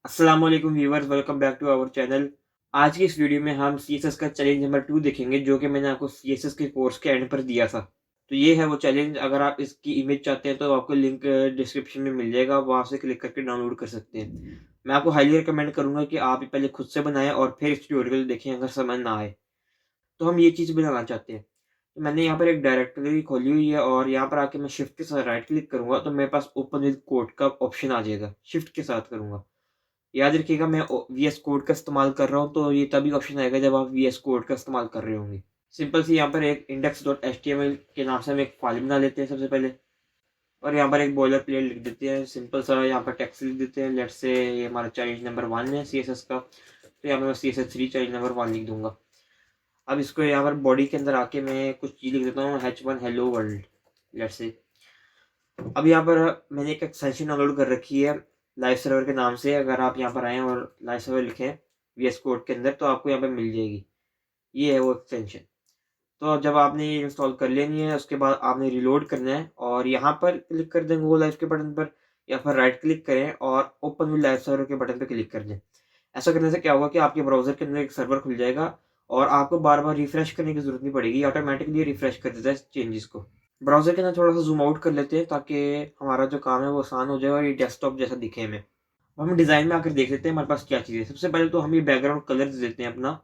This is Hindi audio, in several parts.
अस्सलाम वालेकुम viewers, welcome back to our channel. आज की इस वीडियो में हम सीएसएस का चैलेंज नंबर 2 देखेंगे, जो कि मैंने आपको सीएसएस के कोर्स के एंड पर दिया था। तो ये है वो चैलेंज। अगर आप इसकी इमेज चाहते हैं तो आपको लिंक डिस्क्रिप्शन में मिल जाएगा, वहाँ से क्लिक करके डाउनलोड कर सकते हैं। मैं आपको हाईली रिकमेंड करूँगा कि आप ये पहले खुद से बनाएँ और फिर इस ट्यूटोरियल देखें अगर समझ ना आए। तो हम ये चीज़ बनाना चाहते हैं। तो मैंने यहाँ पर एक डायरेक्टरी खोली हुई है और यहाँ पर आके मैं शिफ्ट के साथ राइट क्लिक करूँगा तो मेरे पास ओपन विद कोड का ऑप्शन आ जाएगा। शिफ्ट के साथ करूँगा। याद रखिएगा, मैं वीएस कोड का इस्तेमाल कर रहा हूँ, तो ये तभी ऑप्शन आएगा जब आप वीएस कोड का इस्तेमाल कर रहे होंगे। सिंपल सी यहाँ पर एक index.html के नाम से हम एक फाइल बना लेते हैं सबसे पहले। और यहाँ पर एक बॉयलर प्लेट लिख देते हैं, सिंपल सा यहाँ पर टेक्स्ट लिख देते हैं। लेट्स से ये हमारा चैलेंज नंबर 1 है सीएसएस का, तो यहाँ पर मैं CSS3 चैलेंज नंबर 1 लिख दूंगा। अब इसको यहाँ पर बॉडी के अंदर आके मैं कुछ चीज़ लिख देता हूँ, H1 hello world, let's say. अब यहाँ पर मैंने एक एक्सटेंशन डाउनलोड कर रखी है लाइव सर्वर के नाम से। अगर आप यहाँ पर आएँ और लाइव सर्वर लिखें वीएस कोड के अंदर, तो आपको यहाँ पर मिल जाएगी। ये है वो एक्सटेंशन। तो अब जब आपने ये इंस्टॉल कर लेनी है, उसके बाद आपने रिलोड करना है और यहाँ पर क्लिक कर दें गूगल लाइव के बटन पर, या फिर राइट क्लिक करें और ओपन विद लाइव सर्वर के बटन पर क्लिक कर दें। ऐसा करने से क्या होगा कि आपके ब्राउजर के अंदर एक सर्वर खुल जाएगा और आपको बार बार रिफ्रेश करने की जरूरत नहीं पड़ेगी, ऑटोमेटिकली रिफ्रेश कर देता है चेंजेस को। ब्राउज़र के अंदर थोड़ा-सा ज़ूम आउट कर लेते हैं ताकि हमारा जो काम है वो आसान हो जाए और ये डेस्कटॉप जैसा दिखे हमें। अब हम डिज़ाइन में आकर देख लेते हैं हमारे पास क्या चीज़ है। सबसे पहले तो हम ये बैकग्राउंड कलर दे देते हैं अपना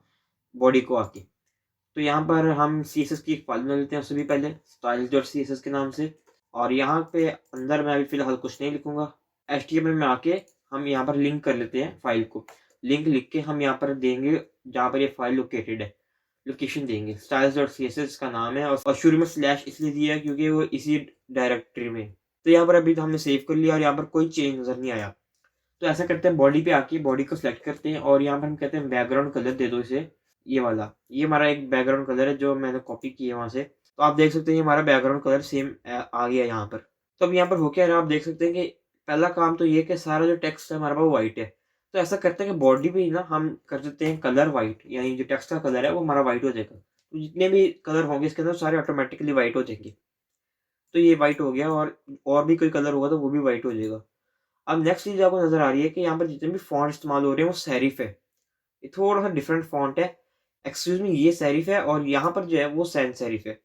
बॉडी को आके। तो यहाँ पर हम सीएसएस की एक फाइल बना लेते हैं सबसे पहले styles.css के नाम से। और यहाँ पे अंदर मैं अभी फ़िलहाल कुछ नहीं लिखूँगा। एचटीएमएल में आके हम यहाँ पर लिंक कर लेते हैं फाइल को। लिंक लिख के हम यहाँ पर देंगे जहाँ पर ये फाइल लोकेटेड है। लोकेशन देंगे, styles.css इसका नाम है और शुरू में स्लैश इसलिए दिया है क्योंकि वो इसी डायरेक्टरी में है। तो यहाँ पर अभी तो हमने सेव कर लिया और यहाँ पर कोई चेंज नज़र नहीं आया। तो ऐसा करते हैं, बॉडी पे आके बॉडी को सिलेक्ट करते हैं और यहाँ पर हम कहते हैं बैकग्राउंड कलर दे दो इसे, ये वाला। ये हमारा एक बैकग्राउंड कलर है जो मैंने कॉपी किया है वहाँ से। तो आप देख सकते हैं ये हमारा बैकग्राउंड कलर सेम आ गया यहाँ पर। तो अब यहाँ पर हो क्या रहा है, आप देख सकते हैं कि पहला काम तो ये है कि सारा जो टेक्स्ट है हमारा वो व्हाइट है। तो ऐसा करते हैं कि बॉडी पे ही ना हम कर देते हैं कलर व्हाइट, यानी जो टेक्स्ट का कलर है वो हमारा व्हाइट हो जाएगा। तो जितने भी कलर होंगे इसके अंदर सारे ऑटोमेटिकली व्हाइट हो जाएंगे। तो ये व्हाइट हो गया और भी कोई कलर होगा तो वो भी व्हाइट हो जाएगा। अब नेक्स्ट चीज़ आपको नज़र आ रही है कि यहाँ पर जितने भी फ़ॉन्ट इस्तेमाल हो रहे हैं वो सेरिफ है। ये थोड़ा-सा डिफरेंट फ़ॉन्ट है। एक्सक्यूज़ मी, ये सेरिफ है और यहाँ पर जो है वो सैन सेरिफ है।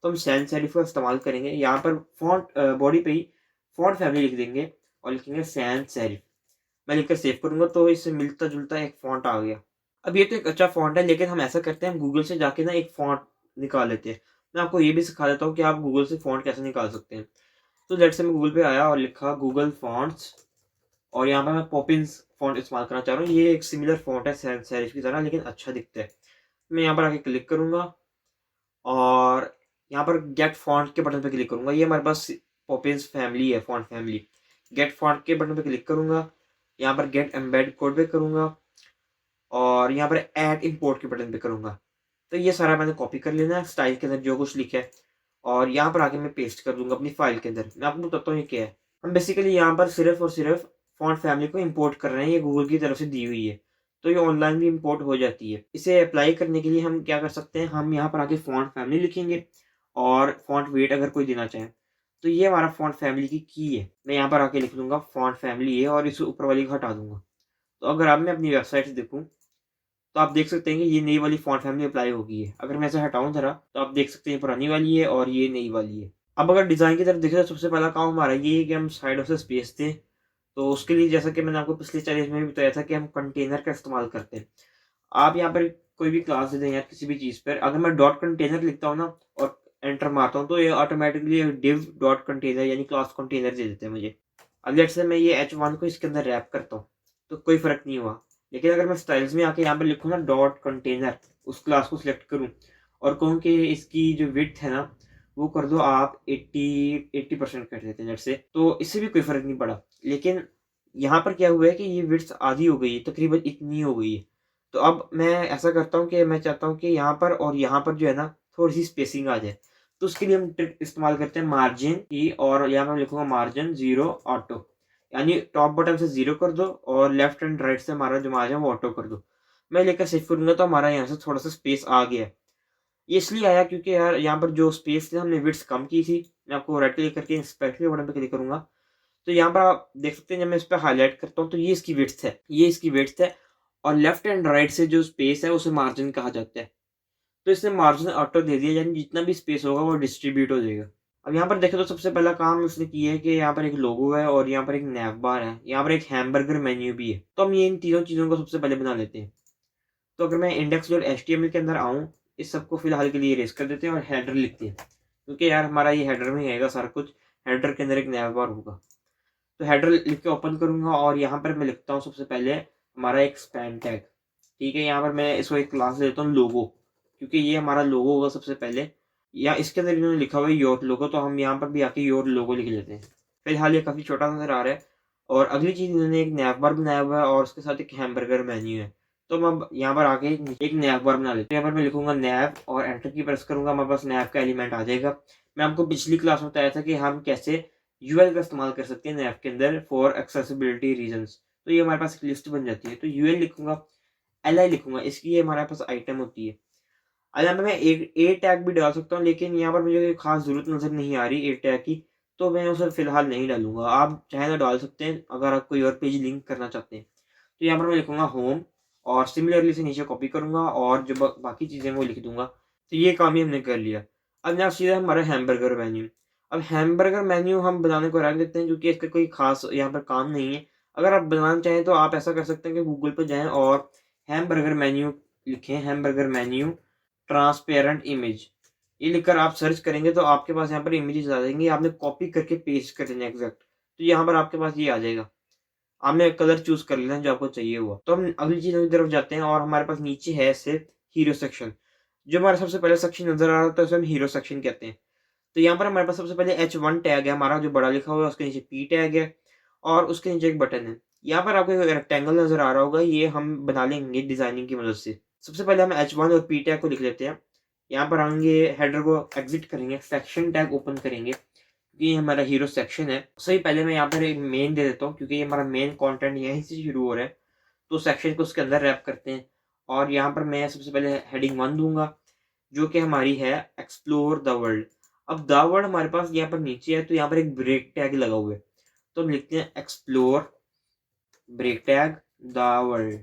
तो हम सैन सेरिफ का इस्तेमाल करेंगे। यहाँ पर बॉडी पे ही फ़ॉन्ट फैमिली लिख देंगे और लिखेंगे सैन सेरिफ। मैं लिखकर सेव करूँगा तो इससे मिलता-जुलता एक फ़ॉन्ट आ गया। अब ये तो एक अच्छा फ़ॉन्ट है, लेकिन हम ऐसा करते हैं, हम गूगल से जाके ना एक फ़ॉन्ट निकाल लेते हैं। मैं आपको ये भी सिखा देता हूँ कि आप गूगल से फ़ॉन्ट कैसे निकाल सकते हैं। तो लेट्स से मैं गूगल पे आया और लिखा गूगल फ़ॉन्ट्स और यहाँ पे मैं पॉपिंस फ़ॉन्ट इस्तेमाल करना चाह रहा हूँ। ये एक सिमिलर फ़ॉन्ट है सैन्स सेरिफ की तरह, लेकिन अच्छा दिखता है। मैं यहाँ पर आके क्लिक करूँगा और यहाँ पर गेट फ़ॉन्ट के बटन पे क्लिक करूँगा। ये हमारे पास पॉपिंस फैमिली है, फ़ॉन्ट फैमिली। गेट फ़ॉन्ट के बटन पे क्लिक करूँगा। यहाँ पर गेट एम्बेड कोड पे करूँगा और यहाँ पर ऐड इम्पोर्ट के बटन पे करूँगा। तो ये सारा मैंने कॉपी कर लेना है स्टाइल के अंदर जो कुछ लिखा है और यहाँ पर आके मैं पेस्ट कर दूँगा अपनी फ़ाइल के अंदर। मैं आपको बताता हूँ ये क्या है। हम बेसिकली यहाँ पर सिर्फ़ और सिर्फ़ फ़ॉन्ट फैमिली को इम्पोर्ट कर रहे हैं, ये गूगल की तरफ से दी हुई है। तो ये ऑनलाइन भी इम्पोर्ट हो जाती है। इसे अप्लाई करने के लिए हम क्या कर सकते हैं, हम यहाँ पर आके फ़ॉन्ट फैमिली लिखेंगे और फ़ॉन्ट वेट अगर कोई देना चाहे। तो ये हमारा फ़ॉन्ट फैमिली की है। मैं यहाँ पर आके लिख दूँगा फ़ॉन्ट फैमिली है और इस ऊपर वाली को हटा दूँगा। तो अगर अब मैं अपनी वेबसाइट से देखूँ, तो आप देख सकते हैं कि ये नई वाली फ़ॉन्ट फैमिली अप्लाई हो गई है। अगर मैं इसे हटाऊँ ज़रा, तो आप देख सकते हैं पुरानी वाली है और ये नई वाली है। अब अगर डिज़ाइन की तरफ देखें तो सबसे पहला काम हमारा ये है कि हम साइडों से स्पेस दें। तो उसके लिए जैसा कि मैंने आपको पिछले चैलेंज में भी बताया था कि हम कंटेनर का इस्तेमाल करते हैं। आप यहाँ पर कोई भी क्लास दे दें या किसी भी चीज़ पर, अगर मैं डॉट कंटेनर लिखता हूँ ना और एंटर मारता हूँ, तो ये ऑटोमेटिकली डिव डॉट कंटेनर यानी क्लास कंटेनर दे देते हैं मुझे। अब लेट्स से मैं ये H1 को इसके अंदर रैप करता हूँ, तो कोई फ़र्क नहीं हुआ। लेकिन अगर मैं स्टाइल्स में आके यहाँ पे लिखूँ ना डॉट कंटेनर, उस क्लास को सिलेक्ट करूँ और कहूँ कि इसकी जो विड्थ है ना वो कर दो आप 80% कर देते हैं लेट्स से, तो इससे भी कोई फ़र्क नहीं पड़ा। लेकिन यहाँ पर क्या हुआ है कि ये विड्थ आधी हो गई है, तकरीबन इतनी हो गई है। तो अब मैं ऐसा करता हूँ कि मैं चाहता हूँ कि यहाँ पर और यहाँ पर जो है ना थोड़ी-सी स्पेसिंग आ जाए। तो उसके लिए हम ट्रिक इस्तेमाल करते हैं मार्जिन की, और यहाँ मैं लिखूँगा मार्जिन 0 ऑटो, यानी टॉप बटन से 0 कर दो और लेफ्ट एंड राइट से हमारा जो मार्जिन है वो ऑटो कर दो। मैं लेकर सेव करूँगा तो हमारा यहाँ से थोड़ा-सा स्पेस आ गया है। ये इसलिए आया क्योंकि यार यहाँ पर जो स्पेस थी हमने विड्थ कम की थी। मैं आपको राइट क्लिक करके इंस्पेक्ट के बटन पे क्लिक करूँगा, तो यहाँ पर आप देख सकते हैं, जब मैं इस पर हाईलाइट करता हूँ तो ये इसकी विड्थ है, ये इसकी विड्थ है, और लेफ्ट एंड राइट से जो स्पेस है उसे मार्जिन कहा जाता है। तो इसने मार्जिन ऑटो दे दिया, यानी जितना भी स्पेस होगा वो डिस्ट्रीब्यूट हो जाएगा। अब यहाँ पर देखें तो सबसे पहला काम इसने किया है कि यहाँ पर एक लोगो है और यहाँ पर एक नैव बार है, यहाँ पर एक हैमबर्गर मेन्यू भी है। तो हम ये इन तीनों चीज़ों को सबसे पहले बना लेते हैं। तो अगर मैं index.html के अंदर आऊँ, इस सबको फिलहाल के लिए इरेज कर देते हैं और हेडर लिखते हैं, क्योंकि यार हमारा ये हेडर में ही आएगा सारा कुछ। हेडर के अंदर एक नैव बार होगा, तो हेडर लिख के ओपन करूंगा और यहाँ पर मैं लिखता हूँ सबसे पहले हमारा एक स्पैन टैग। ठीक है, यहाँ पर मैं इसको एक क्लास देता हूँ लोगो, क्योंकि ये हमारा लोगो होगा सबसे पहले। या इसके अंदर इन्होंने लिखा हुआ है योर लोगो, तो हम यहाँ पर भी आके योर लोगो लिख लेते हैं। फिलहाल ये काफ़ी छोटा नजर आ रहा है। और अगली चीज़, इन्होंने एक नैव बार बनाया हुआ है और उसके साथ एक हैमबर्गर मेन्यू है। तो मैं अब यहाँ पर आके एक नैव बार बना लेते हैं। यहाँ पर मैं लिखूंगा नैव और एंटर की प्रेस करूंगा, हमारे पास नैव का एलिमेंट आ जाएगा। मैं आपको पिछली क्लास में बताया था कि हम कैसे यूएल का इस्तेमाल कर सकते हैं नैव के अंदर फॉर एक्सेसिबिलिटी रीजंस। तो ये हमारे पास एक लिस्ट बन जाती है। तो यूएल लिखूंगा, एल लिखूंगा, इसकी ये हमारे पास आइटम होती है। अब यहाँ पे मैं एक ए टैग भी डाल सकता हूँ, लेकिन यहाँ पर मुझे खास जरूरत नजर नहीं आ रही ए टैग की, तो मैं उसे फिलहाल नहीं डालूंगा। आप चाहे तो डाल सकते हैं अगर आप कोई और पेज लिंक करना चाहते हैं। तो यहाँ पर मैं लिखूंगा होम और सिमिलरली से नीचे कॉपी करूंगा और जो बाकी चीजें वो लिख दूंगा। तो ये काम ही हमने कर लिया। अब यहाँ सीधा हमारा हैमबर्गर मेन्यू। अब हैमबर्गर मेन्यू हम बनाने को रख देते हैं, क्योंकि इसका कोई खास यहाँ पर काम नहीं है। अगर आप बनाना चाहें तो आप ऐसा कर सकते हैं कि गूगल पर जाएं और हैमबर्गर मेन्यू लिखें, हैमबर्गर मेन्यू ट्रांसपेरेंट इमेज, ये लिखकर आप सर्च करेंगे तो आपके पास यहाँ पर इमेजेस आ जाएंगी। आपने कॉपी करके पेस्ट कर देना एग्जैक्ट, तो यहाँ पर आपके पास ये आ जाएगा। आपने कलर चूज कर लेना जो आपको चाहिए हुआ। तो हम अगली चीजों की तरफ जाते हैं और हमारे पास नीचे है सिर्फ हीरो सेक्शन। जो हमारा सबसे पहले सेक्शन नजर आ रहा था उसे हम हीरो सेक्शन कहते हैं। तो यहाँ पर हमारे पास सबसे पहले H1 टैग है हमारा, जो बड़ा लिखा हुआ है, उसके नीचे P टैग है और उसके नीचे एक बटन है। यहाँ पर आपको एक रेक्टेंगल नजर आ रहा होगा, ये हम बना लेंगे डिजाइनिंग की मदद से। सबसे पहले हम H1 और P टैग को लिख लेते हैं। यहाँ पर आएंगे, हेडर को एग्जिट करेंगे, सेक्शन टैग ओपन करेंगे, क्योंकि ये हमारा हीरो सेक्शन है। सही पहले मैं यहाँ पर एक मेन दे देता हूँ, क्योंकि ये हमारा मेन कंटेंट यहीं से शुरू हो रहा है। तो सेक्शन को उसके अंदर रैप करते हैं और यहाँ पर मैं सबसे पहले हेडिंग 1 दूंगा, जो कि हमारी है एक्सप्लोर द वर्ल्ड। अब द वर्ल्ड हमारे पास यहाँ पर नीचे है, तो यहाँ पर एक ब्रेक टैग लगा हुआ है, तो हम लिखते हैं explore break tag the world.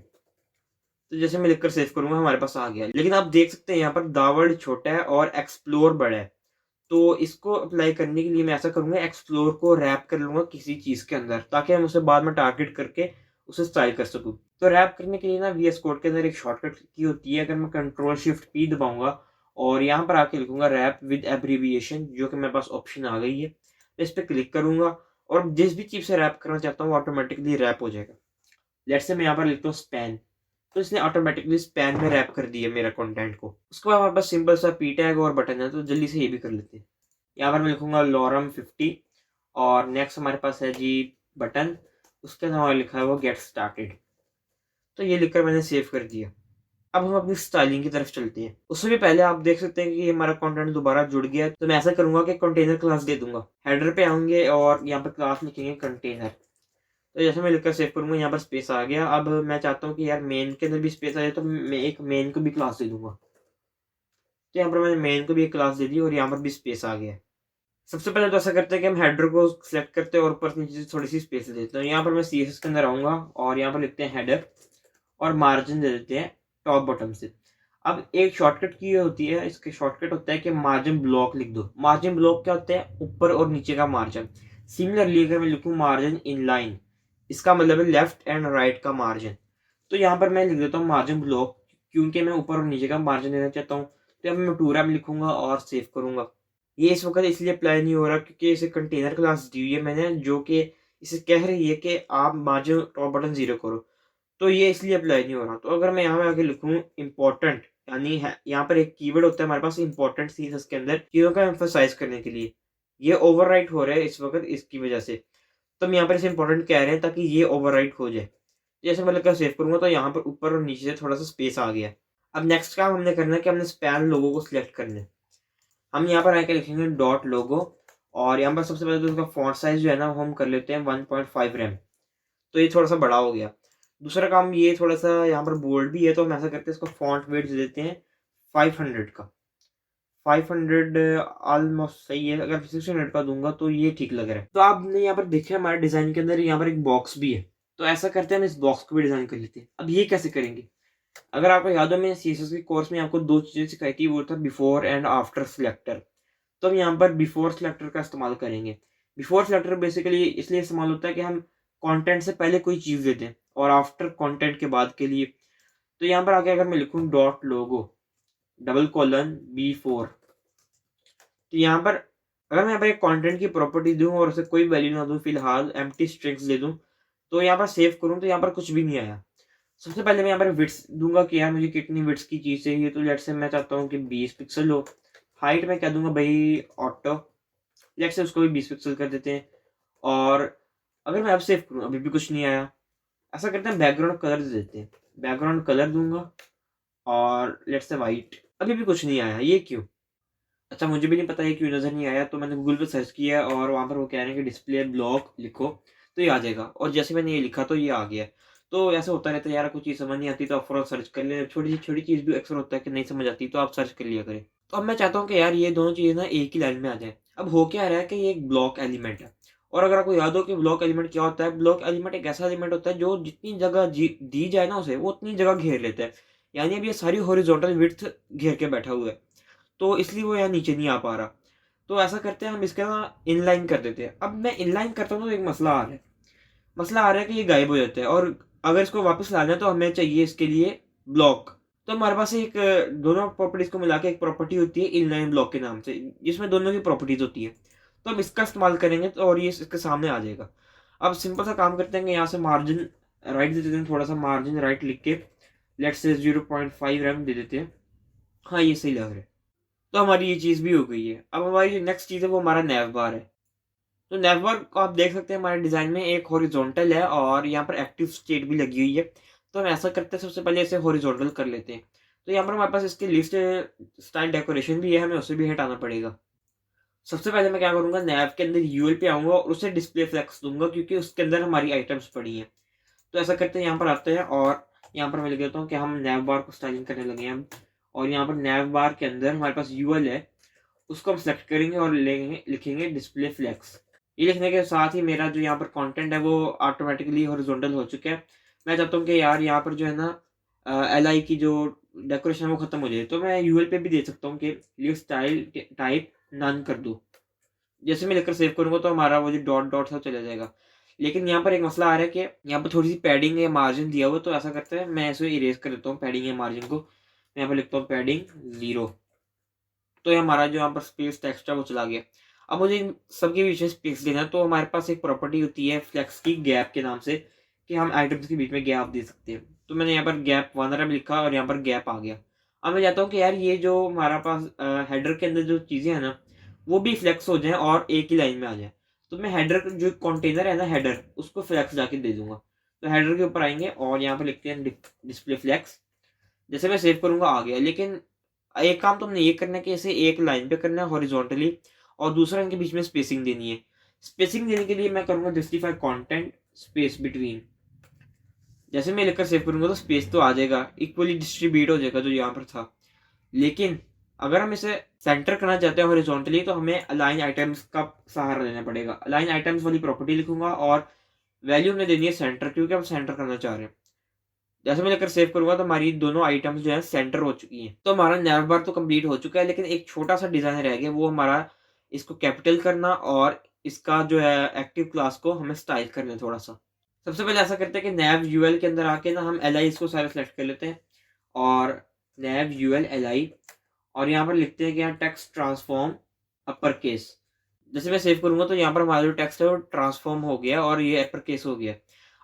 तो जैसे मैं लिखकर सेव करूंगा हमारे पास आ गया। लेकिन आप देख सकते हैं यहाँ पर द वर्ल्ड छोटा है और एक्सप्लोर बड़ा है। तो इसको अप्लाई करने के लिए मैं ऐसा करूंगा, एक्सप्लोर को रैप कर लूंगा किसी चीज के अंदर, ताकि हम उसे बाद में टारगेट करके उसे स्टाइल कर सकूं। तो रैप करने के लिए ना VS कोड के अंदर एक शॉर्टकट की होती है। अगर मैं कंट्रोल शिफ्ट P दबाऊंगा और यहाँ पर आके लिखूंगा रैप विद एब्रीविएशन, जो कि मेरे पास ऑप्शन आ गई है, तो इस पर क्लिक करूंगा और जिस भी चीज से रैप करना चाहता हूँ ऑटोमेटिकली रैप हो जाएगा। लेट्स से मैं यहाँ पर लिखता हूँ स्पैन, तो इसने ऑटोमेटिकली स्पैन में रैप कर दिया मेरा कंटेंट को। उसके बाद हमारे पास सिंपल सा P टैग और बटन है, तो जल्दी से ये भी कर लेते हैं। यहाँ पर मैं लिखूंगा लॉरम 50 और नेक्स्ट हमारे पास है जी बटन, उसके अंदर लिखा है वो गेट स्टार्टेड। तो ये लिखकर मैंने सेव कर दिया। अब हम अपनी स्टाइलिंग की तरफ चलते हैं। उससे भी पहले आप देख सकते हैं कि हमारा कंटेंट दोबारा जुड़ गया है। तो मैं ऐसा करूंगा कि कंटेनर क्लास दे दूंगा। हेडर पे आएंगे और यहाँ पर क्लास लिखेंगे कंटेनर। तो जैसे मैं लिखकर सेव करूंगा, यहाँ पर स्पेस आ गया। अब मैं चाहता हूँ कि यार मेन के अंदर भी स्पेस आ जाए, तो मैं एक मेन को भी क्लास दे दूंगा। तो यहाँ पर मैंने मेन को भी एक क्लास दे दी और यहाँ पर भी स्पेस आ गया। सबसे पहले तो ऐसा करते हैं कि हम हेडर को सिलेक्ट करते हैं और ऊपर नीचे से थोड़ी सी स्पेस दे देते हैं। यहाँ पर मैं CSS के अंदर आऊंगा और यहाँ पर लिखते हैं हेडर और मार्जिन दे देते हैं टॉप बॉटम से। अब एक शॉर्टकट की होती है, इसके शॉर्टकट होता है कि मार्जिन ब्लॉक लिख दो। मार्जिन ब्लॉक क्या होता है? ऊपर और नीचे का मार्जिन। सिमिलरली अगर मैं लिखूँ मार्जिन इन लाइन, इसका मतलब है लेफ्ट एंड राइट का मार्जिन। तो यहाँ पर मैं लिख देता हूँ मार्जिन ब्लॉक, क्योंकि मैं ऊपर और नीचे का मार्जिन देना चाहता हूँ। तो अब मैं टूरा में लिखूंगा और सेव करूंगा। ये इस वक्त इसलिए अप्लाई नहीं हो रहा क्योंकि इसे कंटेनर क्लास दी हुई है मैंने, जो कि इसे कह रही है कि आप मार्जिन टॉप बटन 0 करो। तो ये इसलिए अप्लाई नहीं हो रहा। तो अगर मैं यहाँ आगे लिखूँ इंपॉर्टेंट, यानी है यहाँ पर एक कीवर्ड होता है हमारे पास इंपॉर्टेंट CSS के अंदर चीजों का एम्फसाइज करने के लिए, ये ओवरराइट हो रहा है इस वक्त इसकी वजह से। तो हम यहाँ पर इसे इंपॉर्टेंट कह रहे हैं ताकि ये ओवरराइट हो जाए। जैसे मैं लिखकर सेव करूंगा तो यहाँ पर ऊपर और नीचे से थोड़ा सा स्पेस आ गया। अब नेक्स्ट काम हमने करना है कि हमने स्पैन लोगो को सिलेक्ट करना है। हम यहाँ पर आके लिखेंगे डॉट लोगो और यहाँ पर सबसे पहले तो उसका फॉन्ट साइज जो है ना हम कर लेते हैं 1.5 रैम। तो ये थोड़ा सा बड़ा हो गया। दूसरा काम, ये थोड़ा सा यहाँ पर बोल्ड भी है, तो हम ऐसा करते हैं इसको फॉन्ट वेट दे देते हैं 500 का। 500 ऑलमोस्ट सही है। अगर 600 का दूंगा तो ये ठीक लग रहा है। तो आपने यहाँ पर देखा हमारे डिजाइन के अंदर यहाँ पर एक बॉक्स भी है। तो ऐसा करते हैं, हम इस बॉक्स को भी डिजाइन कर लेते हैं। अब ये कैसे करेंगे? अगर आपको याद हो, मैंने सीएसएस के कोर्स में आपको दो चीजें सिखाई थी, वो था बिफोर एंड आफ्टर सिलेक्टर। तो हम यहाँ पर बिफोर सिलेक्टर का इस्तेमाल करेंगे। बिफोर सिलेक्टर बेसिकली इसलिए इस्तेमाल होता है कि हम कंटेंट से पहले कोई चीज देते हैं, और आफ्टर कंटेंट के बाद के लिए। तो यहाँ पर आगे अगर मैं लिखूं डॉट लोगो डबल कॉलन B4, तो यहाँ पर अगर मैं यहाँ पर एक कंटेंट की प्रॉपर्टी दूं और उसे कोई वैल्यू ना दूं, फिलहाल एम्प्टी स्ट्रिंग्स दे दूं, तो यहाँ पर सेव करूं तो यहाँ पर कुछ भी नहीं आया। सबसे पहले मैं यहाँ पर विड्थ दूंगा कि यार मुझे कितनी विड्थ की चीज चाहिए। तो लेट्स से मैं चाहता हूँ कि 20 पिक्सल हो। हाइट में क्या दूंगा भाई, ऑटो, लेट्स से उसको भी 20 पिक्सल कर देते हैं। और अगर मैं अब सेव करूँ, अभी भी कुछ नहीं आया। ऐसा करते हैं, बैकग्राउंड कलर दे देते हैं। बैकग्राउंड कलर दूंगा और लेट्स से वाइट, अभी भी कुछ नहीं आया, ये क्यों? अच्छा, मुझे भी नहीं पता ये क्यों नजर नहीं आया। तो मैंने गूगल पे सर्च किया और वहां पर वो कह रहे हैं कि डिस्प्ले ब्लॉक लिखो तो ये आ जाएगा, और जैसे मैंने ये लिखा तो ये आ गया। तो ऐसा होता रहता है यार, कुछ चीज़ समझ नहीं आती तो आप फौरन सर्च कर ले। छोटी छोटी चीज़ भी अक्सर होता है कि नहीं समझ आती, तो आप सर्च कर लिया करें। तो अब मैं चाहता हूँ कि यार ये दोनों चीज़ें ना एक ही लाइन में आ जाए। अब हो क्या रहा है कि ये एक ब्लॉक एलिमेंट है, और अगर आपको याद हो कि ब्लॉक एलिमेंट क्या होता है, ब्लॉक एलिमेंट एक ऐसा एलिमेंट होता है जो जितनी जगह दी जाए ना उसे, वो उतनी जगह घेर लेता है। यानी अब ये सारी हॉरिजॉन्टल विड्थ घेर के बैठा हुआ है, तो इसलिए वो यहाँ नीचे नहीं आ पा रहा। तो ऐसा करते हैं, हम इसका ना इनलाइन कर देते हैं। अब मैं इनलाइन करता हूँ तो एक मसला आ रहा है। मसला आ रहा है कि ये गायब हो जाता है, और अगर इसको वापस लाना है तो हमें चाहिए इसके लिए ब्लॉक। तो हमारे पास एक दोनों प्रॉपर्टीज को मिला के एक प्रॉपर्टी होती है इनलाइन ब्लॉक के नाम से, जिसमें दोनों की प्रॉपर्टीज होती है। तो हम इसका इस्तेमाल करेंगे तो, और ये इसके सामने आ जाएगा। अब सिंपल सा काम करते हैं कि यहाँ से मार्जिन राइट दे देते हैं, थोड़ा सा मार्जिन राइट लिख के लेट्स से 0.5 रैम दे देते हैं। हाँ, ये सही लग रहा है। तो हमारी ये चीज़ भी हो गई है। अब हमारी जो नेक्स्ट चीज़ है वो हमारा नैव बार है। तो नैव बार को आप देख सकते हैं हमारे डिज़ाइन में एक हॉरिजॉन्टल है, और यहाँ पर एक्टिव स्टेट भी लगी हुई है। तो हम ऐसा करते हैं, सबसे पहले इसे हॉरिजॉन्टल कर लेते हैं। तो यहाँ पर हमारे पास इसकी लिस्ट स्टाइल डेकोरेशन भी है, हमें उसे भी हटाना पड़ेगा। सबसे पहले मैं क्या करूँगा, नैव के अंदर यूएल पे आऊँगा और उसे डिस्प्ले फ्लेक्स दूंगा, क्योंकि उसके अंदर हमारी आइटम्स पड़ी हैं। तो ऐसा करते हैं, यहाँ पर आते हैं और यहाँ पर मैं लिख देता हूँ कि हम नैव बार को स्टाइलिंग करने लगे हैं। और यहाँ पर नैव बार के अंदर हमारे पास यूएल है, उसको हम सेलेक्ट करेंगे और लिखेंगे डिस्प्ले फ्लेक्स। ये लिखने के साथ ही मेरा जो यहाँ पर कंटेंट है वो ऑटोमेटिकली हॉरिजॉन्टल हो चुका है। मैं चाहता हूँ कि यार यहाँ पर जो है ना एल आई की जो डेकोरेशन है वो खत्म हो जाए। तो मैं यूएल पे भी दे सकता हूँ कि लीव स्टाइल टाइप नन कर दूँ। जैसे मैं लेकर सेव करूँगा तो हमारा वो जो डॉट डॉट सा चला जाएगा। लेकिन यहाँ पर एक मसला आ रहा है कि यहाँ पर थोड़ी सी पैडिंग या मार्जिन दिया हुआ। तो ऐसा करते हैं, मैं इसे इरेज कर देता हूँ पैडिंग या मार्जिन को। मैं यहाँ पर लिखता हूँ पैडिंग 0। तो ये हमारा जो यहाँ पर स्पेस टेक्स्ट है वो चला गया। अब मुझे इन सबके बीच में स्पेस देना है, तो हमारे पास एक प्रॉपर्टी होती है फ्लेक्स की गैप के नाम से, कि हम आइटम्स के बीच में गैप दे सकते हैं। तो मैंने यहाँ पर गैप 1 रैम लिखा और यहाँ पर गैप आ गया। अब मैं चाहता हूँ कि यार ये जो हमारा पास हेडर के अंदर जो चीज़ें हैं ना, वो भी फ्लेक्स हो जाए और एक ही लाइन में आ जाए। तो मैं हेडर जो कंटेनर है ना, हेडर, उसको फ्लेक्स जाके दे दूंगा। तो हेडर के ऊपर आएंगे और यहाँ पर लिखते हैं डिस्प्ले फ्लेक्स। जैसे मैं सेव करूंगा आ गया। लेकिन एक काम तो हमने ये करना है कि इसे एक लाइन पे करना है हॉरिजॉन्टली, और दूसरा इनके बीच में स्पेसिंग देनी है। स्पेसिंग देने के लिए मैं करूंगा जस्टिफाई कंटेंट स्पेस बिटवीन। जैसे मैं लिखकर सेव करूंगा तो स्पेस तो आ जाएगा, इक्वली डिस्ट्रीब्यूट हो जाएगा जो यहाँ पर था। लेकिन अगर हम इसे सेंटर करना चाहते हैं हॉरिजॉन्टली, तो हमें अलाइन आइटम्स का सहारा लेना पड़ेगा। अलाइन आइटम्स वाली प्रॉपर्टी लिखूंगा और वैल्यू हमने देनी है सेंटर, क्योंकि हम सेंटर करना चाह रहे हैं। जैसे मैं लेकर सेव करूंगा तो हमारी दोनों आइटम्स जो है सेंटर हो चुकी हैं। तो हमारा नैव बार तो कंप्लीट हो चुका है, लेकिन एक छोटा सा डिजाइन रह गया, वो हमारा इसको कैपिटल करना और इसका जो है एक्टिव क्लास को हमें स्टाइल करना है थोड़ा सा। सबसे पहले ऐसा करते हैं कि नैव यूएल के अंदर आके ना हम एल आई को सारे सेलेक्ट कर लेते हैं, और नैव यूएल एल आई, और यहाँ पर लिखते हैं कि यहाँ टेक्स्ट ट्रांसफॉर्म अपर केस। जैसे मैं सेव करूंगा तो यहाँ पर हमारा जो टेक्स्ट है वो ट्रांसफॉर्म हो गया और ये अपर केस हो गया।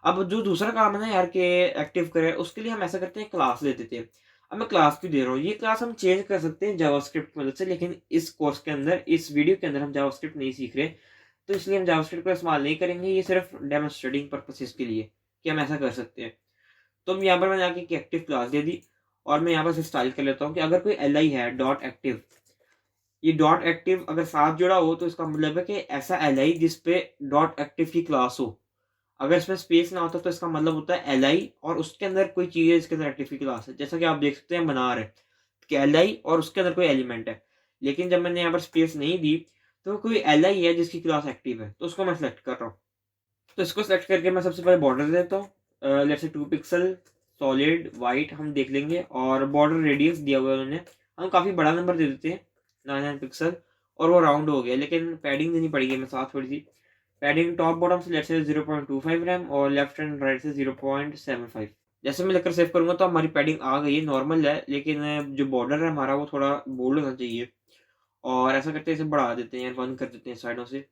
अब जो दूसरा काम है ना यार के एक्टिव करें, उसके लिए हम ऐसा करते हैं, क्लास ले देते हैं। अब मैं क्लास क्यों दे रहा हूँ, ये क्लास हम चेंज कर सकते हैं जावास्क्रिप्ट की मदद से, लेकिन इस कोर्स के अंदर, इस वीडियो के अंदर हम जावास्क्रिप्ट नहीं सीख रहे, तो इसलिए हम जावास्क्रिप्ट का इस्तेमाल नहीं करेंगे। ये सिर्फ डेमोन्स्ट्रेटिंग पर्पसेस के लिए कि हम ऐसा कर सकते हैं। तो हम यहाँ पर मैंने आके एक्टिव क्लास दे दी, और मैं यहाँ पर स्टाइल कर लेता हूँ कि अगर कोई एल आई है डॉट एक्टिव, ये डॉट एक्टिव अगर साथ जुड़ा हो तो इसका मतलब है कि ऐसा एल आई जिसपे डॉट एक्टिव की क्लास हो। अगर इसमें स्पेस ना होता तो इसका मतलब होता है एल आई और उसके अंदर कोई चीज़ है, इसके अंदर एक्टिव की क्लास है। जैसा कि आप देख सकते हैं बना रहे कि एल आई और उसके अंदर कोई एलिमेंट है। लेकिन जब मैंने यहाँ पर स्पेस नहीं दी तो कोई एल आई है जिसकी क्लास एक्टिव है, तो उसको मैं सेलेक्ट कर रहा हूँ। तो इसको सेलेक्ट करके मैं सबसे पहले बॉर्डर देता हूँ, let's say 2 pixel solid white हम देख लेंगे, और बॉर्डर रेडियस दिया हुआ है उन्होंने, हम काफ़ी बड़ा नंबर दे देते हैं 9 पिक्सल, और वो राउंड हो गया, लेकिन पैडिंग देनी पड़ेगी हमें साथ थोड़ी सी। पैडिंग टॉप बॉटम से लेट्स से 0.25 रैम और लेफ्ट एंड राइट से 0.75। जैसे मैं लेकर सेव करूंगा तो हमारी पैडिंग आ गई है, नॉर्मल है, लेकिन जो बॉर्डर है हमारा वो थोड़ा बोल्ड होना चाहिए। और ऐसा करते हैं, इसे बढ़ा देते हैं, 1 कर देते हैं साइडों से,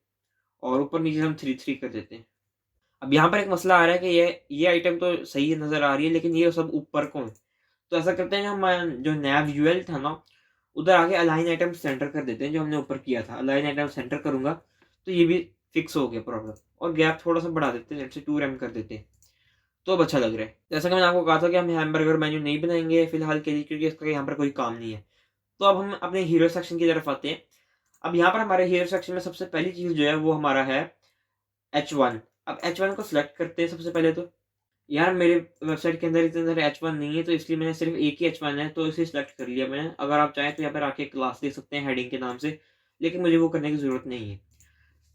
और ऊपर नीचे हम 3 कर देते हैं। अब यहाँ पर एक मसला आ रहा है कि ये आइटम तो सही नज़र आ रही है, लेकिन ये सब ऊपर को है। तो ऐसा करते हैं, हम जो नैव यूएल था ना, उधर आगे अलाइन आइटम सेंटर कर देते हैं, जो हमने ऊपर किया था। अलाइन आइटम सेंटर करूंगा तो ये भी फिक्स हो गया प्रॉब्लम। और गैप थोड़ा सा बढ़ा देते हैं, जैसे 2 रैम कर देते हैं, तो अब अच्छा लग रहा है। जैसा कि मैंने आपको कहा था कि हम हैमबर्गर मेन्यू नहीं बनाएंगे फिलहाल के लिए, क्योंकि इसका यहाँ पर कोई काम नहीं है। तो अब हम अपने हीरो सेक्शन की तरफ आते हैं। अब यहाँ पर हमारे हीरो सेक्शन में सबसे पहली चीज़ जो है वो हमारा है H1। अब H1 को सिलेक्ट करते हैं सबसे पहले। तो यार मेरे वेबसाइट के अंदर इतने सारे H1 नहीं है, तो इसलिए मैंने सिर्फ एक ही H1 है, तो इसे सिलेक्ट कर लिया मैंने। अगर आप चाहें तो यहाँ पर आके क्लास दे सकते हैं हेडिंग के नाम से, लेकिन मुझे वो करने की ज़रूरत नहीं है।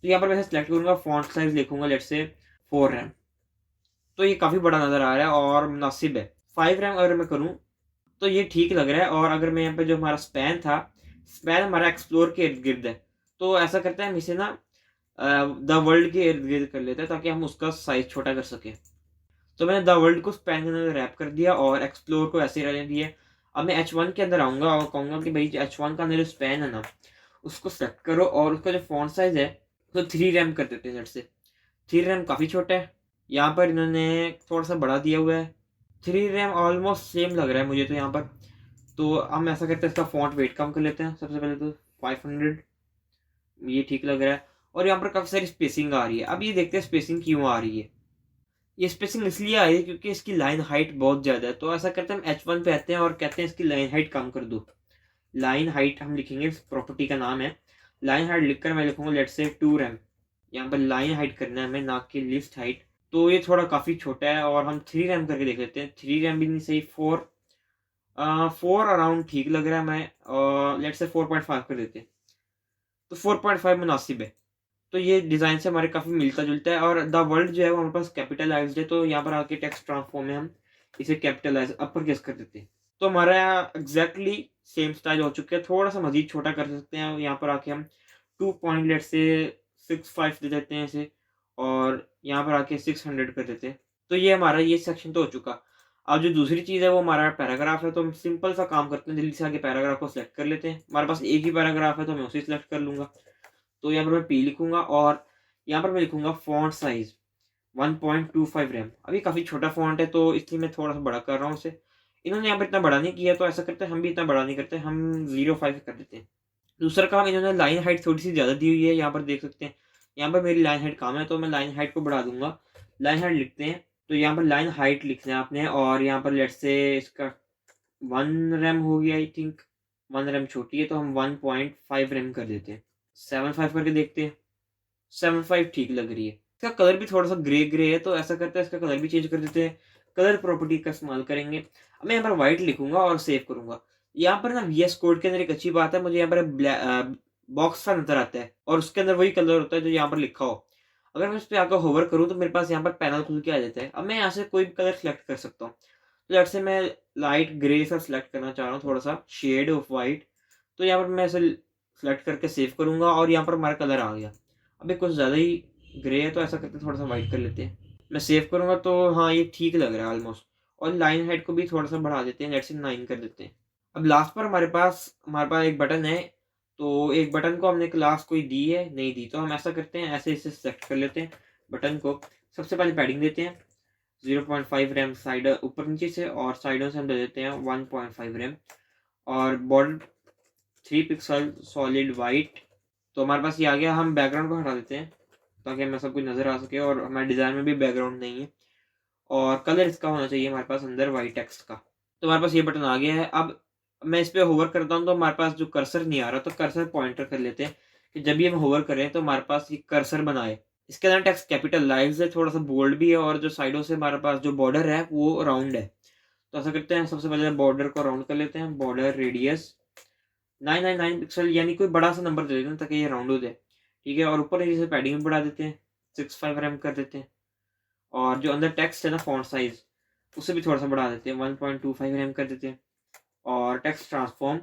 तो यहाँ पर मैं सिलेक्ट करूँगा, फॉन्ट साइज लिखूंगा लेट्स से 4 रैम। तो ये काफ़ी बड़ा नज़र आ रहा है और मुनासिब है। 5 रैम अगर मैं करूँ तो ये ठीक लग रहा है। और अगर मैं यहाँ पे जो हमारा स्पैन था, स्पैन हमारा एक्सप्लोर के इर्द गिर्द है, तो ऐसा करते हैं हम इसे ना द वर्ल्ड के इर्द गिर्द कर लेते हैं, ताकि हम उसका साइज छोटा कर सकें। तो मैंने द वर्ल्ड को स्पैन के अंदर रैप कर दिया और एक्सप्लोर को ऐसे ही रहने दिया। अब मैं H1 के अंदर आऊँगा और कहूँगा कि भाई H1 का अंदर जो स्पैन है ना, उसको सेलेक्ट करो, और उसका जो फॉन्ट साइज है तो 3 रैम कर देते हैं। जट से 3 रैम काफ़ी छोटा है, यहाँ पर इन्होंने थोड़ा सा बड़ा दिया हुआ है। 3 रैम ऑलमोस्ट सेम लग रहा है मुझे तो यहाँ पर। तो हम ऐसा करते हैं, इसका फॉन्ट वेट कम कर लेते हैं सबसे पहले तो 500, ये ठीक लग रहा है। और यहाँ पर काफ़ी सारी स्पेसिंग आ रही है। अब ये देखते हैं स्पेसिंग क्यों आ रही है। ये स्पेसिंग इसलिए आ रही है क्योंकि इसकी लाइन हाइट बहुत ज़्यादा है। तो ऐसा करते हैं, हम H1 पे आते हैं और कहते हैं इसकी लाइन हाइट कम कर दो। लाइन हाइट हम लिखेंगे, इस प्रॉपर्टी का नाम है। लाइन हाइट लिखकर मैं लिखूंगा लेट्स से 2 रैम। यहाँ पर लाइन हाइट करना है हमें, ना कि लिस्ट हाइट। तो ये थोड़ा काफ़ी छोटा है, और हम 3 रैम करके देख लेते हैं। 3 रैम भी नहीं सही, 4 अराउंड ठीक लग रहा है। मैं लेट्स से 4.5 कर देते हैं, तो 4.5 मुनासिब है। तो ये डिज़ाइन से हमारे काफ़ी मिलता जुलता है। और द वर्ल्ड जो है वो हमारे पास कैपिटलाइज्ड है, तो यहाँ पर आके टेक्स्ट ट्रांसफॉर्म में हम इसे कैपिटलाइज अपर केस कर देते हैं। तो हमारा एग्जैक्टली सेम स्टाइल हो चुका है। थोड़ा सा मजीद छोटा कर सकते हैं, यहाँ पर आके हम 2 पॉइंट लेट से 65 दे देते हैं इसे, और यहाँ पर आके 600 कर देते हैं। तो ये हमारा ये सेक्शन तो हो चुका। अब जो दूसरी चीज़ है वो हमारा पैराग्राफ है। तो हम सिंपल सा काम करते हैं, जल्दी से आगे पैराग्राफ को सिलेक्ट कर लेते हैं। हमारे पास एक ही पैराग्राफ है तो मैं उसे सिलेक्ट कर लूँगा। तो यहाँ पर मैं पी लिखूंगा, और यहाँ पर मैं लिखूंगा फॉन्ट साइज 1.25 रैम। अभी काफ़ी छोटा फॉन्ट है, तो इसलिए मैं थोड़ा सा बड़ा कर रहा हूँ उसे। इन्होंने यहाँ पर इतना बड़ा नहीं किया, तो ऐसा करते हैं हम भी इतना बड़ा नहीं करते, हम 0.5 कर देते हैं। दूसरा काम, इन्होंने लाइन हाइट थोड़ी सी ज़्यादा दी हुई है, यहाँ पर देख सकते हैं। यहाँ पर मेरी लाइन हाइट कम है, तो मैं लाइन हाइट को बढ़ा दूंगा। लाइन हाइट लिखते हैं, तो यहाँ पर लाइन हाइट लिखना है आपने, और यहाँ पर लेट्स से इसका 1 रैम हो गया आई थिंक। 1 रैम छोटी है, तो हम 1.5 रैम कर देते हैं। 7.5 करके देखते हैं, 7.5 ठीक लग रही है। इसका कलर भी थोड़ा सा ग्रे ग्रे है, तो ऐसा करते हैं इसका कलर भी चेंज कर देते हैं। कलर प्रॉपर्टी का इस्तेमाल करेंगे। अब मैं यहाँ पर व्हाइट लिखूंगा और सेव करूंगा। यहाँ पर ना VS कोड के अंदर एक अच्छी बात है, मुझे यहाँ पर बॉक्स सा नजर आता है, और उसके अंदर वही कलर होता है जो यहाँ पर लिखा हो। अगर मैं इस पर आकर होवर करूँ तो मेरे पास यहाँ पर पैनल खुल के आ जाता है। अब मैं यहाँ से कोई भी कलर सेलेक्ट कर सकता हूँ। तो लेट्स से मैं लाइट ग्रे सा सिलेक्ट करना चाह रहा हूँ, थोड़ा सा शेड ऑफ वाइट। तो यहाँ पर मैं इसे सेलेक्ट करके सेव करूंगा, और यहाँ पर हमारा कलर आ गया। अभी कुछ ज़्यादा ही ग्रे है, तो ऐसा करके थोड़ा सा वाइट कर लेते हैं। मैं सेव करूंगा तो हाँ ये ठीक लग रहा है ऑलमोस्ट। और लाइन हाइट को भी थोड़ा सा बढ़ा देते हैं, लेट्स से 9 कर देते हैं। अब लास्ट पर हमारे पास एक बटन है। तो एक बटन को हमने क्लास कोई दी है, नहीं दी, तो हम ऐसा करते हैं, ऐसे इसे सेलेक्ट कर लेते हैं बटन को। सबसे पहले पैडिंग देते हैं 0.5 रैम साइड ऊपर नीचे से, और साइडों से हम दे देते हैं 1.5 रैम। और बॉर्डर 3 पिक्सल सॉलिड वाइट। तो हमारे पास ये आ गया। हम बैकग्राउंड को हटा देते हैं ताकि हमें सब कुछ नज़र आ सके, और हमारे डिज़ाइन में भी बैकग्राउंड नहीं है। और कलर इसका होना चाहिए हमारे पास अंदर वाइट टेक्स्ट का। तो हमारे पास ये बटन आ गया है। अब मैं इस पर होवर करता हूँ तो हमारे पास जो कर्सर नहीं आ रहा, तो कर्सर पॉइंटर कर लेते हैं कि जब भी हम होवर करें तो हमारे पास ये कर्सर बनाए। इसके अंदर टेक्स्ट कैपिटल लाइव है, थोड़ा सा बोल्ड भी है, और जो साइडों से हमारे पास जो बॉर्डर है वो राउंड है। तो ऐसा करते हैं, सबसे पहले बॉर्डर को राउंड कर लेते हैं। बॉर्डर रेडियस 999 पिक्सल यानी कोई बड़ा सा नंबर दे देते हैं ताकि ये राउंड हो जाए, ठीक है। और ऊपर नीचे से पैडिंग भी बढ़ा देते हैं, 65 रैम कर देते हैं। और जो अंदर टेक्स्ट है ना फॉन्ट साइज, उसे भी थोड़ा सा बढ़ा देते हैं, 1.25 रैम कर देते हैं। और टेक्स्ट ट्रांसफॉर्म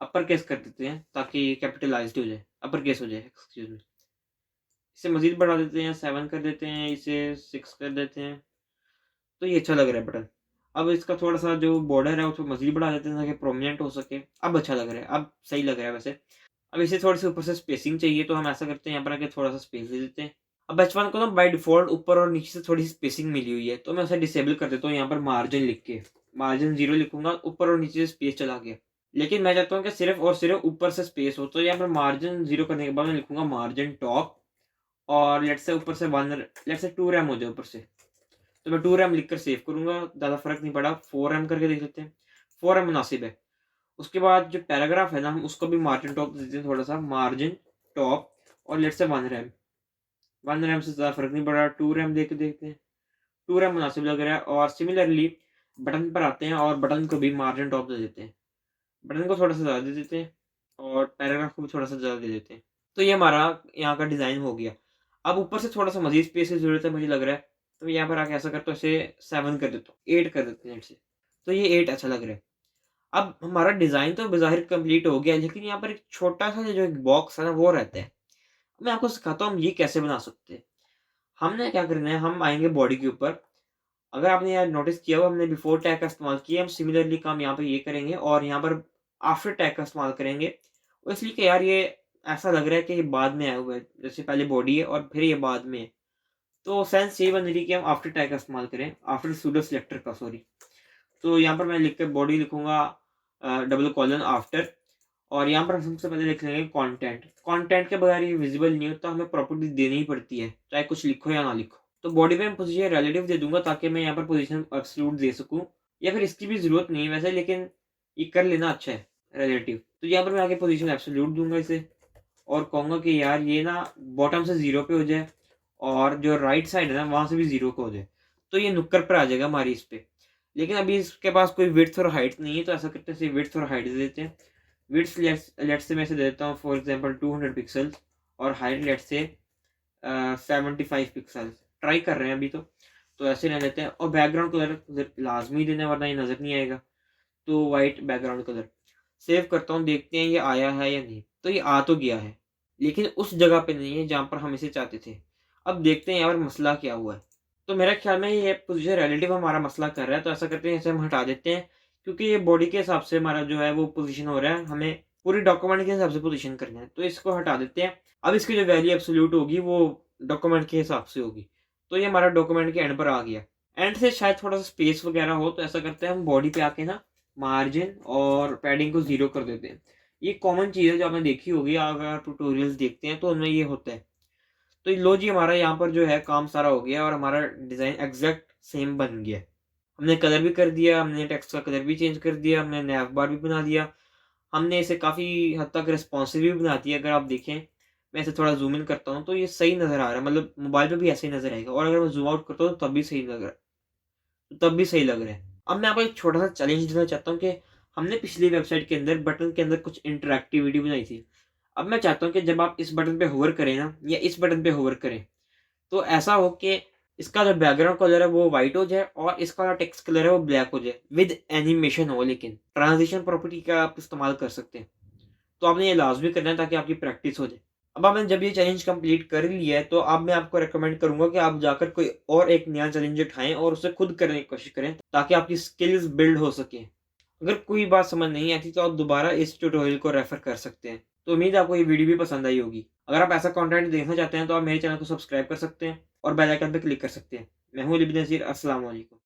अपर केस कर देते हैं ताकि कैपिटलाइज्ड हो जाए, अपर केस हो जाए, एक्सक्यूज मी। इसे मजीद बढ़ा देते हैं, 7 कर देते हैं, इसे 6 कर देते हैं। तो ये अच्छा लग रहा है बटन। अब इसका थोड़ा सा जो बॉर्डर है उसको मजीद बढ़ा देते हैं ताकि प्रोमिनेंट हो सके। अब अच्छा लग रहा है, अब सही लग रहा है वैसे। अब इसे थोड़ी सी ऊपर से स्पेसिंग चाहिए तो हम ऐसा करते हैं, यहाँ पर आके थोड़ा सा स्पेस दे देते हैं। अब H1 को ना बाय डिफॉल्ट ऊपर और नीचे से थोड़ी सी स्पेसिंग मिली हुई है, तो मैं उसे डिसेबल कर देता हूँ। यहाँ पर मार्जिन लिख के, मार्जिन 0 लिखूंगा, ऊपर और नीचे से स्पेस चला गया। लेकिन मैं चाहता हूँ कि सिर्फ और सिर्फ ऊपर से स्पेस हो, तो यहाँ पर मार्जिन 0 करने के बाद मैं लिखूंगा मार्जिन टॉप, और लेट से ऊपर से 2 रैम हो जाए ऊपर से। तो मैं 2 रैम लिखकर सेव करूंगा, ज़्यादा फर्क नहीं पड़ा। 4 रैम करके देख लेते हैं, 4 रैम मुनासिब है। उसके बाद जो पैराग्राफ है ना, हम उसको भी मार्जिन टॉप देते हैं, थोड़ा सा मार्जिन टॉप, और लेट से 1 रैम। 1 रैम से ज़्यादा फर्क नहीं पड़ा, 2 रैम देख के देखते हैं। 2 रैम मुनासिब लग रहा है। और सिमिलरली बटन पर आते हैं और बटन को भी मार्जिन टॉप दे देते हैं। बटन को थोड़ा सा ज़्यादा दे देते हैं और पैराग्राफ को भी थोड़ा सा ज़्यादा दे देते हैं। तो ये हमारा यहाँ का डिज़ाइन हो गया। अब ऊपर से थोड़ा सा मजीद स्पेस की ज़रूरत है मुझे लग रहा है, तो यहाँ पर आके ऐसा करता हूँ, इसे 7 कर देता हूँ, 8 कर देते हैं से। तो ये 8 अच्छा लग रहा है। अब हमारा डिज़ाइन तो बज़ाहिर कंप्लीट हो गया, लेकिन यहाँ पर एक छोटा सा जो एक बॉक्स है ना वो रहता है। मैं आपको सिखाता हूँ हम ये कैसे बना सकते हैं। हमने क्या करना है, हम आएंगे बॉडी के ऊपर। अगर आपने यार नोटिस किया हो, हमने बिफोर टैग का इस्तेमाल किया, हम सिमिलरली काम यहाँ पे ये करेंगे और यहाँ पर आफ्टर टैग का इस्तेमाल करेंगे। और इसलिए कि यार ये ऐसा लग रहा है कि ये बाद में आया हुआ है, जैसे पहले बॉडी है और फिर ये बाद में है। तो सेंस ये बन रही है कि हम आफ्टर टैग का इस्तेमाल करें, आफ्टर सूडो सिलेक्टर का, सॉरी। तो यहाँ पर मैं लिख कर बॉडी लिखूंगा डबल कॉलन आफ्टर, और यहाँ पर सबसे पहले लिख लेंगे कंटेंट। कंटेंट के बगैर ये विजिबल नहीं होता, हमें प्रॉपर्टी देनी ही पड़ती है, चाहे कुछ लिखो या ना लिखो। तो बॉडी में पोजीशन रिलेटिव दे दूंगा ताकि मैं यहाँ पर पोजीशन एब्सोल्यूट दे सकूं, या फिर इसकी भी जरूरत नहीं है वैसे, लेकिन ये कर लेना अच्छा है रिलेटिव। तो यहाँ पर मैं आगे पोजीशन एब्सोल्यूट दूंगा इसे, और कहूंगा कि यार ये ना बॉटम से 0 पे हो जाए और जो राइट साइड है ना वहां से भी 0 पे हो जाए। तो ये नुक्कर पर आ जाएगा हमारी इस पे। लेकिन अभी इसके पास कोई विड्थ और हाइट नहीं है, तो ऐसा करते हैं विड्थ और हाइट दे देते हैं। विड्थ लेट से मैं इसे दे देता हूँ फॉर एग्जांपल 200 पिक्सल्स, और हाइट लेट से 75 पिक्सल्स। ट्राई कर रहे हैं अभी तो ऐसे ले लेते हैं। और बैकग्राउंड कलर लाजमी देना वरना ये नज़र नहीं आएगा, तो वाइट बैकग्राउंड कलर। सेव करता हूँ, देखते हैं ये आया है या नहीं। तो ये आ तो गया है, लेकिन उस जगह पे नहीं है जहाँ पर हम इसे चाहते थे। अब देखते हैं यहाँ पर मसला क्या हुआ है। तो मेरा ख्याल में ये पोजीशन रिलेटिव हमारा मसला कर रहा है, तो ऐसा करते हैं इसे हम हटा देते हैं, क्योंकि ये बॉडी के हिसाब से हमारा जो है वो पोजीशन हो रहा है, हमें पूरी डॉक्यूमेंट के हिसाब से पोजीशन करना है। तो इसको हटा देते हैं। अब इसकी जो वैल्यू एब्सोल्यूट होगी वो डॉक्यूमेंट के हिसाब से होगी। तो ये हमारा डॉक्यूमेंट के एंड पर आ गया। एंड से शायद थोड़ा सा स्पेस वगैरह हो, तो ऐसा करते हैं हम बॉडी पे आके ना मार्जिन और पैडिंग को 0 कर देते हैं। ये कॉमन चीज़ है जो आपने देखी होगी, अगर ट्यूटोरियल्स देखते हैं तो उनमें ये होता है। तो लो जी, हमारा यहाँ पर जो है काम सारा हो गया और हमारा डिज़ाइन एग्जैक्ट सेम बन गया। हमने कलर भी कर दिया, हमने टेक्स्ट का कलर भी चेंज कर दिया, हमने नैव बार भी बना दिया, हमने इसे काफ़ी हद तक रिस्पॉन्सिव भी बना दिया। अगर आप देखें, मैं इसे थोड़ा जूम इन करता हूँ तो ये सही नज़र आ रहा है, मतलब मोबाइल पे भी ऐसे ही नज़र आएगा, और अगर मैं जूम आउट करता हूँ तब भी सही लग रहा है, तब भी सही लग रहा है। अब मैं आपको एक छोटा सा चैलेंज देना चाहता हूँ कि हमने पिछली वेबसाइट के अंदर बटन के अंदर कुछ इंटरैक्टिविटी बनाई थी। अब मैं चाहता हूँ कि जब आप इस बटन पे होवर करें ना, या इस बटन पे होवर करें, तो ऐसा हो कि इसका जो बैकग्राउंड कलर है वो व्हाइट हो जाए और इसका जो टेक्स्ट कलर है वो ब्लैक हो जाए, विद एनिमेशन हो। लेकिन ट्रांजिशन प्रॉपर्टी का आप इस्तेमाल कर सकते हैं, तो आपने ये लाजमी करना है ताकि आपकी प्रैक्टिस हो जाए। अब आपने जब ये चैलेंज कंप्लीट कर लिया है, तो अब मैं आपको रेकमेंड करूंगा कि आप जाकर कोई और एक नया चैलेंज उठाएं और उसे खुद करने की कोशिश करें, ताकि आपकी स्किल्स बिल्ड हो सके। अगर कोई बात समझ नहीं आती तो आप दोबारा इस ट्यूटोरियल को रेफर कर सकते हैं। तो उम्मीद है आपको ये वीडियो भी पसंद आई होगी। अगर आप ऐसा कंटेंट देखना चाहते हैं तो आप मेरे चैनल को सब्सक्राइब कर सकते हैं और बेल आइकन पर क्लिक कर सकते हैं। मैं हूं लिबी नज़ीर। अस्सलाम वालेकुम।